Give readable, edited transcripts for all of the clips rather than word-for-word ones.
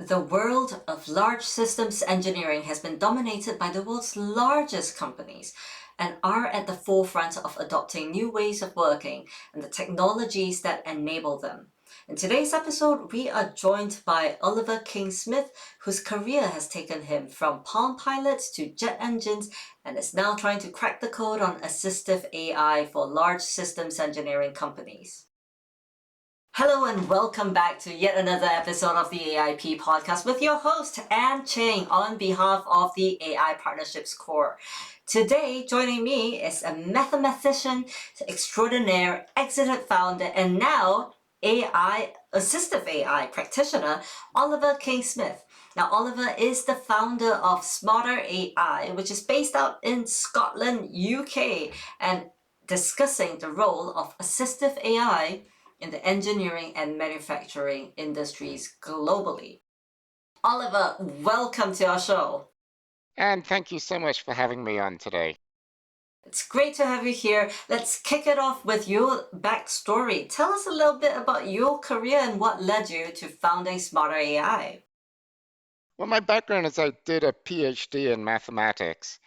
The world of large systems engineering has been dominated by the world's largest companies and are at the forefront of adopting new ways of working and the technologies that enable them. In today's episode, we are joined by Oliver King-Smith, whose career has taken him from Palm Pilots to jet engines and is now trying to crack the code on assistive AI for large systems engineering companies. Hello and welcome back to yet another episode of the AIP podcast with your host, Anne Ching, on behalf of the AI Partnerships Core. Today, joining me is a mathematician extraordinaire, exited founder, and now assistive AI practitioner, Oliver King-Smith. Now, Oliver is the founder of SmartR AI, which is based out in Scotland, UK, and discussing the role of assistive AI in the engineering and manufacturing industries globally. Oliver, welcome to our show. And thank you so much for having me on today. It's great to have you here. Let's kick it off with your backstory. Tell us a little bit about your career and what led you to founding SmartR AI. Well, my background is I did a PhD in mathematics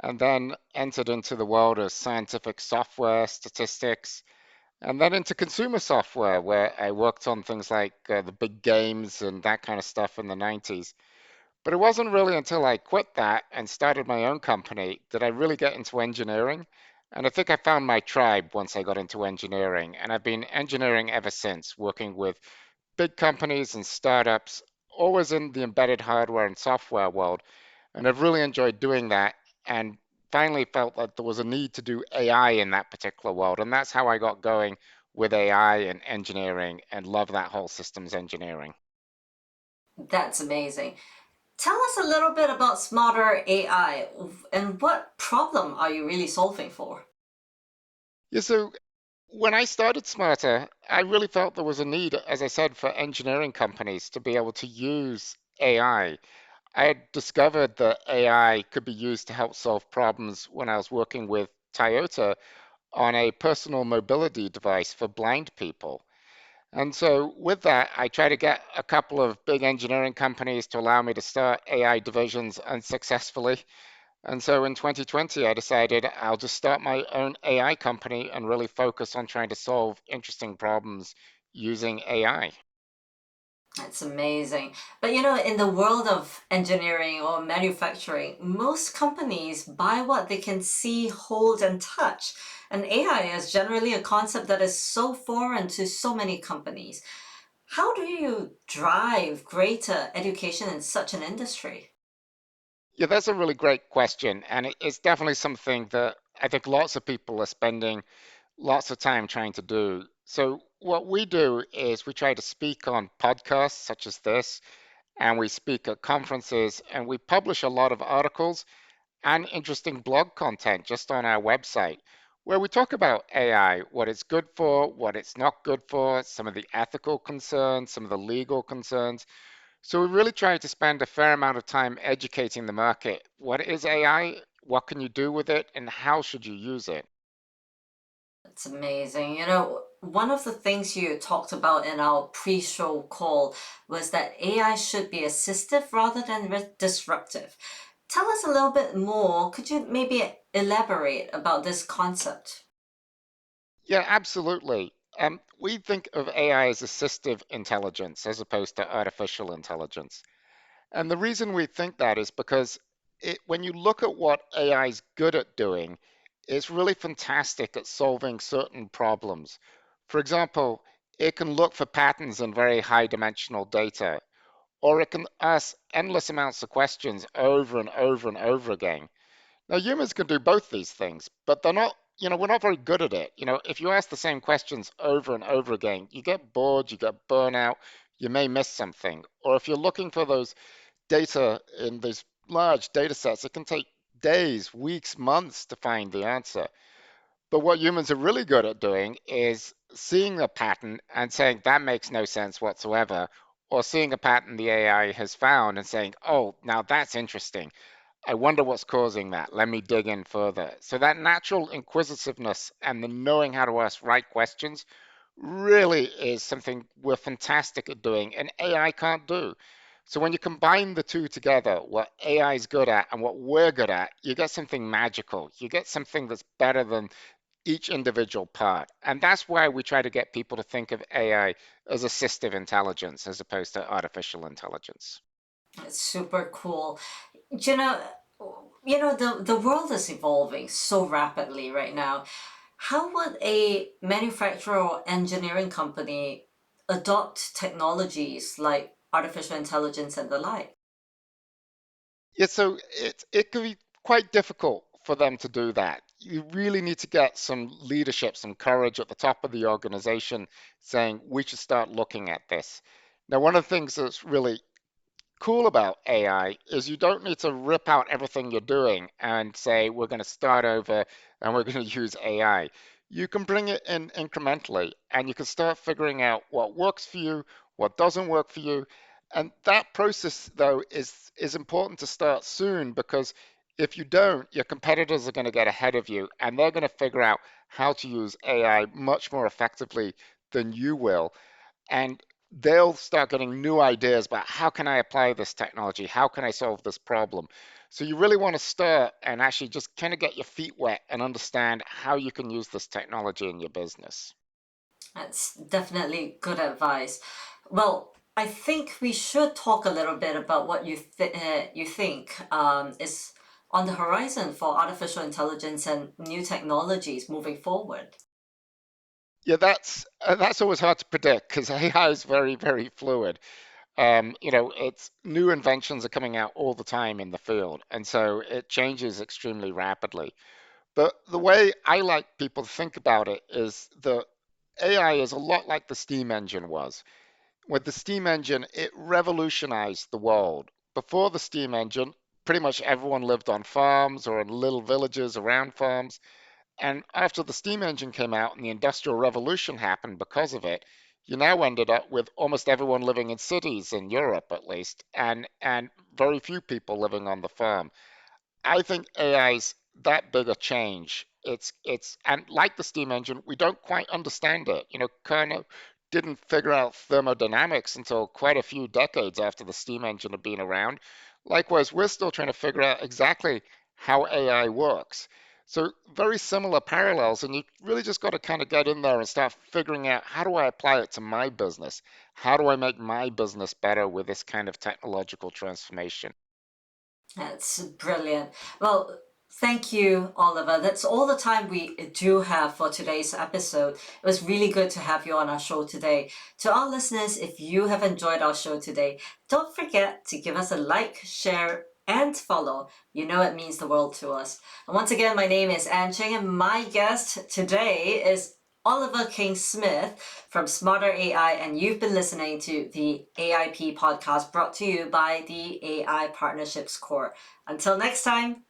and then entered into the world of scientific software, statistics, and then into consumer software, where I worked on things like the big games and that kind of stuff in the 90s. But it wasn't really until I quit that and started my own company that I really get into engineering. And I think I found my tribe once I got into engineering. And I've been engineering ever since, working with big companies and startups, always in the embedded hardware and software world. And I've really enjoyed doing that and finally felt that there was a need to do AI in that particular world. And that's how I got going with AI and engineering and love that whole systems engineering. That's amazing. Tell us a little bit about SmartR AI and what problem are you really solving for? Yeah, so when I started Smarter, I really felt there was a need, as I said, for engineering companies to be able to use AI. I had discovered that AI could be used to help solve problems when I was working with Toyota on a personal mobility device for blind people. And so with that, I tried to get a couple of big engineering companies to allow me to start AI divisions unsuccessfully. And so in 2020, I decided I'll just start my own AI company and really focus on trying to solve interesting problems using AI. That's amazing. But in the world of engineering or manufacturing, most companies buy what they can see, hold, and touch. And AI is generally a concept that is so foreign to so many companies. How do you drive greater education in such an industry? Yeah, that's a really great question. And it's definitely something that I think lots of people are spending lots of time trying to do. So what we do is we try to speak on podcasts such as this, and we speak at conferences, and we publish a lot of articles and interesting blog content just on our website where we talk about AI, what it's good for, what it's not good for, some of the ethical concerns, some of the legal concerns. So we really try to spend a fair amount of time educating the market. What is AI? What can you do with it? And how should you use it? It's amazing. One of the things you talked about in our pre-show call was that AI should be assistive rather than disruptive. Tell us a little bit more. Could you maybe elaborate about this concept? Yeah, absolutely. We think of AI as assistive intelligence as opposed to artificial intelligence. And the reason we think that is because when you look at what AI is good at doing, it's really fantastic at solving certain problems. For example, it can look for patterns in very high dimensional data, or it can ask endless amounts of questions over and over and over again. Now, humans can do both these things, but they're not, we're not very good at it. If you ask the same questions over and over again, you get bored, you get burnout, you may miss something. Or if you're looking for those data in these large data sets, it can take days, weeks, months to find the answer. But what humans are really good at doing is seeing a pattern and saying that makes no sense whatsoever, or seeing a pattern the AI has found and saying, oh, now that's interesting. I wonder what's causing that. Let me dig in further. So that natural inquisitiveness and the knowing how to ask right questions really is something we're fantastic at doing and AI can't do. So when you combine the two together, what AI is good at and what we're good at, you get something magical. You get something that's better than each individual part. And that's why we try to get people to think of AI as assistive intelligence as opposed to artificial intelligence. It's super cool. You know, the world is evolving so rapidly right now. How would a manufacturer or engineering company adopt technologies like artificial intelligence and the like? Yeah, so it can be quite difficult for them to do that. You really need to get some leadership, some courage at the top of the organization saying we should start looking at this. Now, one of the things that's really cool about AI is you don't need to rip out everything you're doing and say, we're going to start over and we're going to use AI. You can bring it in incrementally and you can start figuring out what works for you, what doesn't work for you. And that process, though, is important to start soon because if you don't, your competitors are going to get ahead of you and they're going to figure out how to use AI much more effectively than you will. And they'll start getting new ideas about how can I apply this technology? How can I solve this problem? So you really want to start and actually just kind of get your feet wet and understand how you can use this technology in your business. That's definitely good advice. Well, I think we should talk a little bit about what you think is on the horizon for artificial intelligence and new technologies moving forward. Yeah, that's always hard to predict because AI is very, very fluid. It's new inventions are coming out all the time in the field, and so it changes extremely rapidly. But the way I like people to think about it is the AI is a lot like the steam engine was. With the steam engine, it revolutionized the world. Before the steam engine, pretty much everyone lived on farms or in little villages around farms. And after the steam engine came out and the Industrial Revolution happened because of it, you now ended up with almost everyone living in cities in Europe, at least, and very few people living on the farm. I think AI's that big a change. It's and like the steam engine, we don't quite understand it. Carnot didn't figure out thermodynamics until quite a few decades after the steam engine had been around. Likewise, we're still trying to figure out exactly how AI works. So very similar parallels, and you really just got to kind of get in there and start figuring out how do I apply it to my business? How do I make my business better with this kind of technological transformation? That's brilliant. Well, thank you, Oliver. That's all the time we do have for today's episode. It was really good to have you on our show today. To our listeners, if you have enjoyed our show today, don't forget to give us a like, share, and follow. You know it means the world to us. And once again, my name is Ann Cheng, and my guest today is Oliver King Smith from SmartR AI, and you've been listening to the AIP podcast brought to you by the AI Partnerships Corps. Until next time.